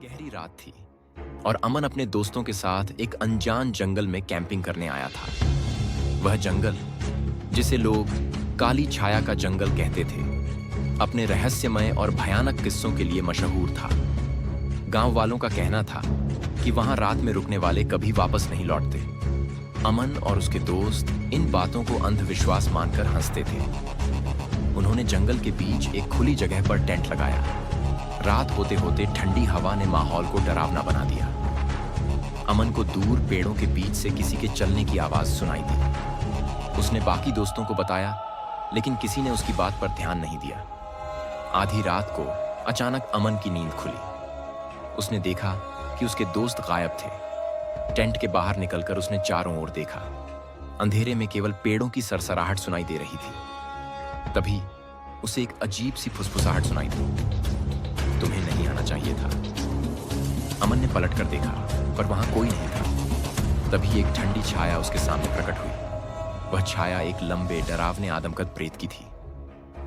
गहरी रात थी और अमन अपने दोस्तों के साथ एक अनजान जंगल में कैंपिंग करने आया था। वह जंगल, जिसे लोग काली छाया का जंगल कहते थे, अपने रहस्यमय और भयानक किस्सों के लिए मशहूर था। गांव वालों का कहना था कि वहां रात में रुकने वाले कभी वापस नहीं लौटते। अमन और उसके दोस्त इन बातों को अंधविश्वास मानकर हंसते थे। उन्होंने जंगल के बीच एक खुली जगह पर टेंट लगाया। रात होते होते ठंडी हवा ने माहौल को डरावना बना दिया। अमन को दूर पेड़ों के बीच से किसी के चलने की आवाज सुनाई दी। उसने बाकी दोस्तों को बताया, लेकिन किसी ने उसकी बात पर ध्यान नहीं दिया। आधी रात को अचानक अमन की नींद खुली। उसने देखा कि उसके दोस्त गायब थे। टेंट के बाहर निकलकर उसने चारों ओर देखा। अंधेरे में केवल पेड़ों की सरसराहट सुनाई दे रही थी। तभी उसे एक अजीब सी फुसफुसाहट सुनाई दी। तुम्हें नहीं आना चाहिए था। अमन ने पलटकर देखा, पर वहां कोई नहीं था। तभी एक ठंडी छाया उसके सामने प्रकट हुई। वह छाया एक लंबे डरावने आदमकद प्रेत की थी।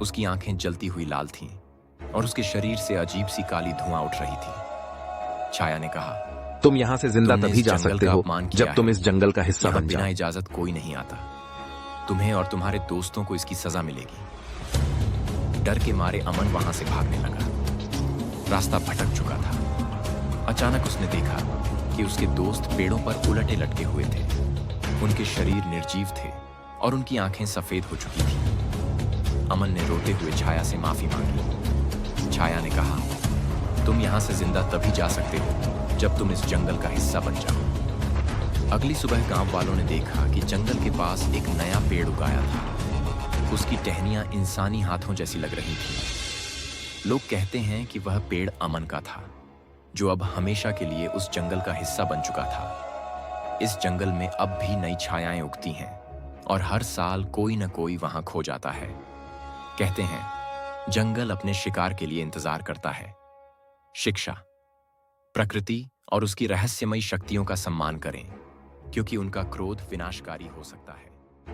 उसकी आंखें जलती हुई लाल थीं और उसके शरीर से अजीब सी काली धुआं उठ रही थी। छाया ने कहा, तुम यहाँ से जिंदा तुमने तभी इस जा जंगल सकते का हो अपमान किया जब तुम है। इस जंगल का हिस्सा यहाँ बन बिना जाओ। इजाजत कोई नहीं आता। तुम्हें और तुम्हारे दोस्तों को इसकी सजा मिलेगी। डर के मारे अमन वहां से भागने लगा। रास्ता भटक चुका था। अचानक उसने देखा कि उसके दोस्त पेड़ों पर उलटे लटके हुए थे। उनके शरीर निर्जीव थे और उनकी आंखें सफेद हो चुकी थी। अमन ने रोते हुए छाया से माफी मांगी। छाया ने कहा, तुम यहां से जिंदा तभी जा सकते हो जब तुम इस जंगल का हिस्सा बन जाओ। अगली सुबह गांव वालों ने देखा कि जंगल के पास एक नया पेड़ उगाया था। उसकी टहनियां इंसानी हाथों जैसी लग रही थीं। लोग कहते हैं कि वह पेड़ अमन का था, जो अब हमेशा के लिए उस जंगल का हिस्सा बन चुका था। इस जंगल में अब भी नई छायाएं उगती हैं और हर साल कोई न कोई वहां खो जाता है। कहते हैं, जंगल अपने शिकार के लिए इंतजार करता है। शिक्षा, प्रकृति और उसकी रहस्यमयी शक्तियों का सम्मान करें, क्योंकि उनका क्रोध विनाशकारी हो सकता है।